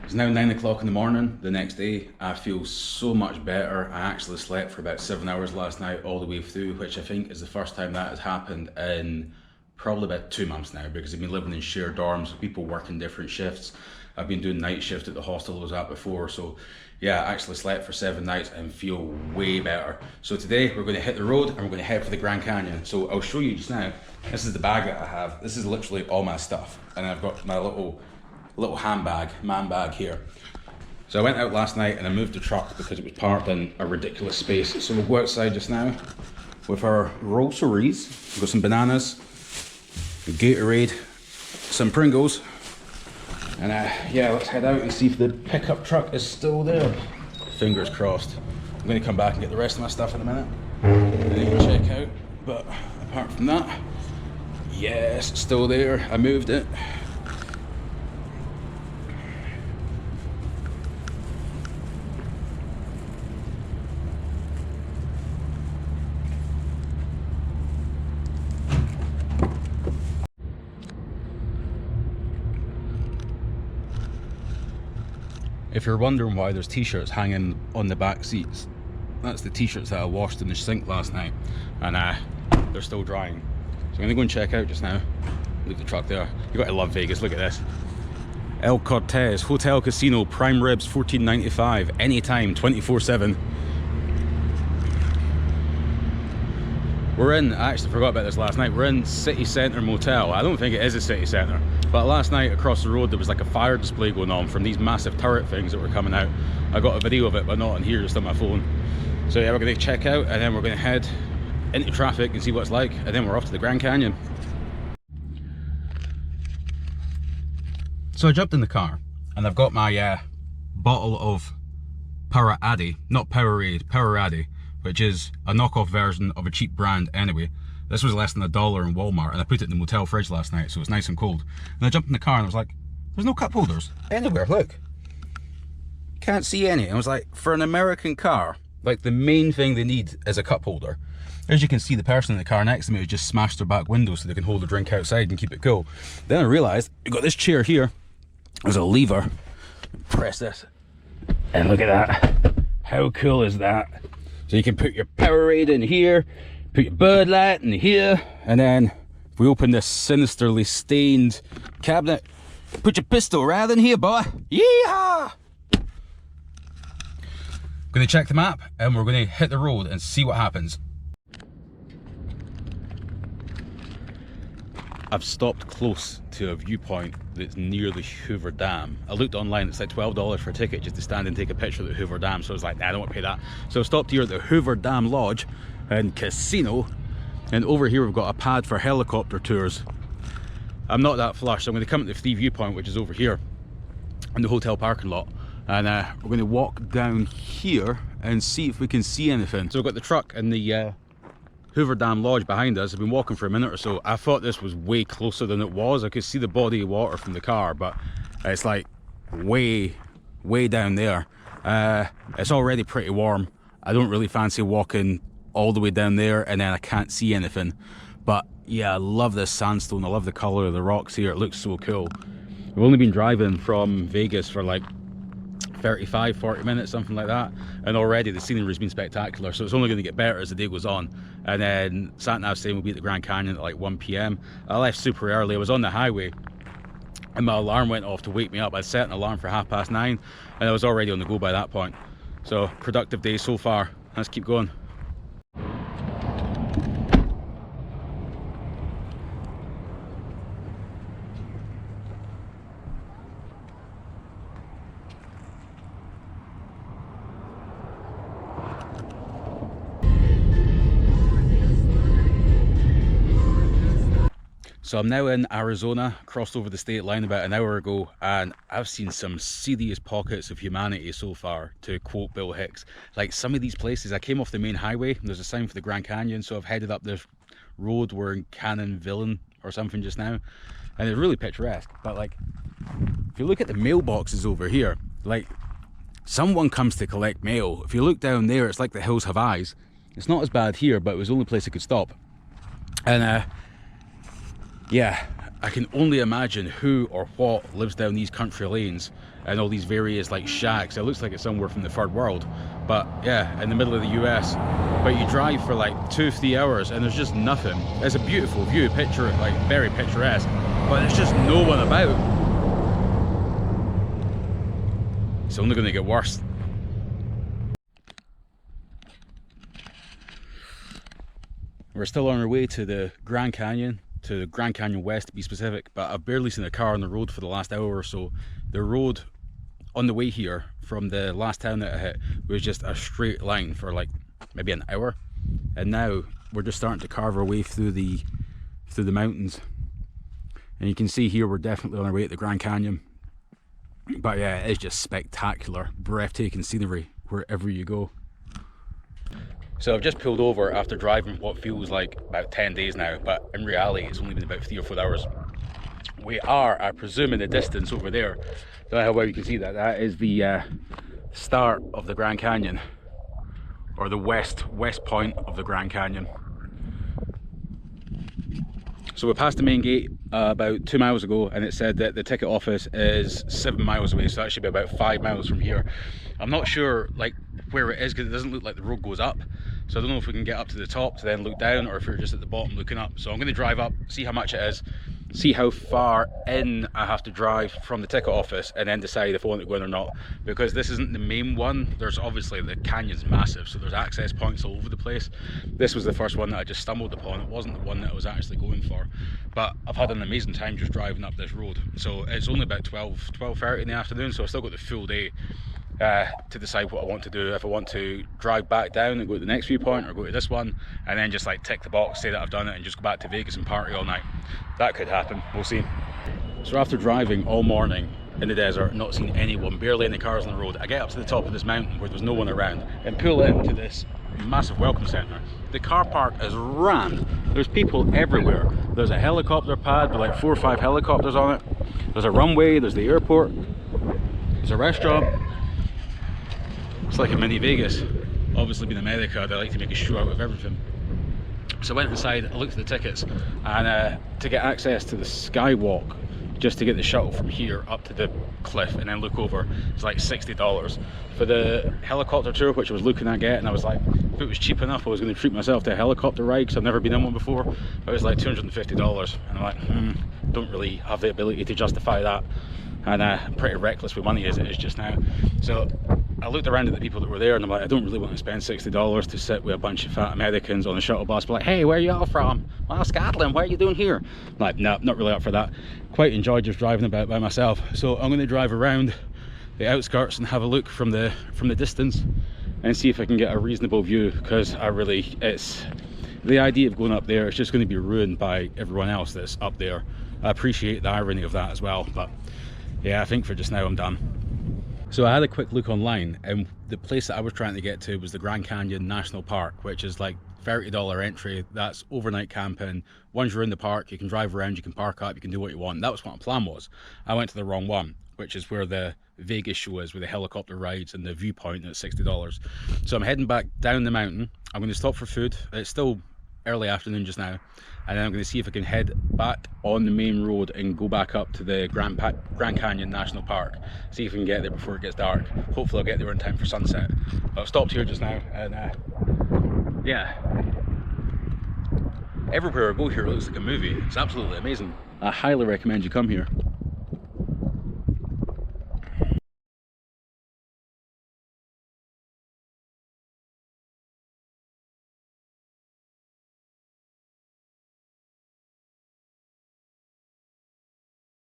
It's now 9 o'clock in the morning the next day. I feel so much better. I actually slept for about 7 hours last night all the way through, which I think is the first time that has happened in probably about 2 months now, because I've been living in shared dorms, people working different shifts. I've been doing night shift at the hostel I was at before, so yeah, I actually slept for 7 nights and feel way better. So today we're going to hit the road and we're going to head for the Grand Canyon. So I'll show you just now. This is the bag that I have. This is literally all my stuff, and I've got my little handbag, man bag here. So I went out last night and I moved the truck because it was parked in a ridiculous space. So we'll go outside just now with our groceries. We've got some bananas, a Gatorade, some Pringles, and yeah, let's head out and see if the pickup truck is still there. Fingers crossed. I'm going to come back and get the rest of my stuff in a minute and then check out. But apart from that, yes, still there. I moved it. If you're wondering why there's t-shirts hanging on the back seats, that's the t-shirts that I washed in the sink last night, and they're still drying. So I'm gonna go and check out just now. Leave the truck there. You gotta love Vegas, look at this. El Cortez Hotel Casino, prime ribs, $14.95, anytime, 24/7. We're in, I actually forgot about this last night, we're in City Centre Motel. I don't think it is a city centre, but last night across the road there was like a fire display going on from these massive turret things that were coming out. I got a video of it, but not on here, just on my phone. So yeah, we're going to check out and then we're going to head into traffic and see what it's like, and then we're off to the Grand Canyon. So I jumped in the car and I've got my bottle of Powerade, not Powerade, Powerade, which is a knockoff version of a cheap brand anyway. This was less than $1 in Walmart, and I put it in the motel fridge last night, so it's nice and cold. And I jumped in the car and I was like, there's no cup holders anywhere, look. Can't see any. And I was like, for an American car, like the main thing they need is a cup holder. As you can see, the person in the car next to me has just smashed their back window so they can hold a drink outside and keep it cool. Then I realised, we've got this chair here, there's a lever, press this, and look at that. How cool is that? So you can put your Powerade in here, put your Bud Light in here, and then if we open this sinisterly stained cabinet, put your pistol right in here, boy. Yeehaw! Gonna check the map and we're gonna hit the road and see what happens. I've stopped close to a viewpoint that's near the Hoover Dam. I looked online, it's like $12 for a ticket just to stand and take a picture of the Hoover Dam, so I was like, nah, I don't want to pay that. So I stopped here at the Hoover Dam Lodge and Casino, and over here we've got a pad for helicopter tours. I'm not that flush, so I'm going to come to the free viewpoint, which is over here in the hotel parking lot, and we're going to walk down here and see if we can see anything. So we've got the truck and the Hoover Dam Lodge behind us. I've been walking for a minute or so. I thought this was way closer than it was. I could see the body of water from the car, but it's like way down there. It's already pretty warm. I don't really fancy walking all the way down there and then I can't see anything. But yeah, I love this sandstone. I love the color of the rocks here. It looks so cool. We've only been driving from Vegas for like 35-40 minutes, something like that, and already the scenery's been spectacular, so it's only going to get better as the day goes on. And then sat-nav saying we'll be at the Grand Canyon at like 1 p.m. I left super early. I was on the highway and my alarm went off to wake me up. I'd set an alarm for 9:30 and I was already on the go by that point. So productive day so far. Let's keep going. So I'm now in Arizona, crossed over the state line about an hour ago, and I've seen some serious pockets of humanity so far, to quote Bill Hicks. Like some of these places, I came off the main highway, and there's a sign for the Grand Canyon, so I've headed up this road, we're in Cannon Villain or something just now, and it's really picturesque. But like, if you look at the mailboxes over here, like someone comes to collect mail. If you look down there, it's like the hills have eyes. It's not as bad here, but it was the only place I could stop. And yeah, I can only imagine who or what lives down these country lanes and all these various like shacks. It looks like it's somewhere from the third world, but yeah, in the middle of the US. But you drive for like 2-3 hours and there's just nothing. It's a beautiful view, picture like very picturesque, but there's just no one about. It's only going to get worse. We're still on our way to the Grand Canyon, to Grand Canyon West to be specific, but I've barely seen a car on the road for the last hour or so. The road on the way here from the last town that I hit was just a straight line for like maybe an hour, and now we're just starting to carve our way through the mountains, and you can see here we're definitely on our way to the Grand Canyon. But yeah, it's just spectacular, breathtaking scenery wherever you go. So I've just pulled over after driving what feels like about 10 days now, but in reality it's only been about 3 or 4 hours. We are, I presume, in the distance over there. Don't know how well you can see that. That is the start of the Grand Canyon, or the west point of the Grand Canyon. So we passed the main gate about 2 miles ago, and it said that the ticket office is 7 miles away, so that should be about 5 miles from here. I'm not sure like where it is because it doesn't look like the road goes up, so I don't know if we can get up to the top to then look down, or if we're just at the bottom looking up. So I'm going to drive up, see how much it is, see how far in I have to drive from the ticket office, and then decide if I want to go in or not, because this isn't the main one. There's obviously, the canyon's massive, so there's access points all over the place. This was the first one that I just stumbled upon. It wasn't the one that I was actually going for, but I've had an amazing time just driving up this road. So it's only about 12:30 in the afternoon, so I've still got the full day to decide what I want to do. If I want to drive back down and go to the next viewpoint, or go to this one and then just like tick the box, say that I've done it, and just go back to Vegas and party all night. That could happen, we'll see. So after driving all morning in the desert, not seeing anyone, barely any cars on the road, I get up to the top of this mountain where there's no one around and pull into this massive welcome centre. The car park is rammed. There's people everywhere. There's a helicopter pad with like 4 or 5 helicopters on it. There's a runway, there's the airport, there's a restaurant. It's like a mini Vegas. Obviously being America, they like to make a show out of everything. So I went inside, I looked at the tickets, and to get access to the skywalk, just to get the shuttle from here up to the cliff and then look over, it's like $60. For the helicopter tour, which I was looking at getting, I was like, if it was cheap enough, I was going to treat myself to a helicopter ride, because I've never been in one before. But it was like $250, and I'm like, don't really have the ability to justify that. And I'm pretty reckless with money as it is just now. So I looked around at the people that were there, and I'm like, I don't really want to spend $60 to sit with a bunch of fat Americans on a shuttle bus, but like, hey, where are you all from? Well, Scotland, what are you doing here? I'm like, no, not really up for that. Quite enjoyed just driving about by myself. So I'm going to drive around the outskirts and have a look from the distance and see if I can get a reasonable view, because it's the idea of going up there, it's just going to be ruined by everyone else that's up there. I appreciate the irony of that as well, but yeah, I think for just now I'm done. So I had a quick look online, and the place that I was trying to get to was the Grand Canyon National Park, which is like $30 entry. That's overnight camping. Once you're in the park, you can drive around, you can park up, you can do what you want. That was what my plan was. I went to the wrong one, which is where the Vegas show is, with the helicopter rides and the viewpoint at $60. So I'm heading back down the mountain. I'm going to stop for food. It's still early afternoon just now, and then I'm going to see if I can head back on the main road and go back up to the Grand Canyon National Park, see if we can get there before it gets dark. Hopefully I'll get there in time for sunset. But I've stopped here just now, and yeah, everywhere I go here it looks like a movie. It's absolutely amazing. I highly recommend you come here.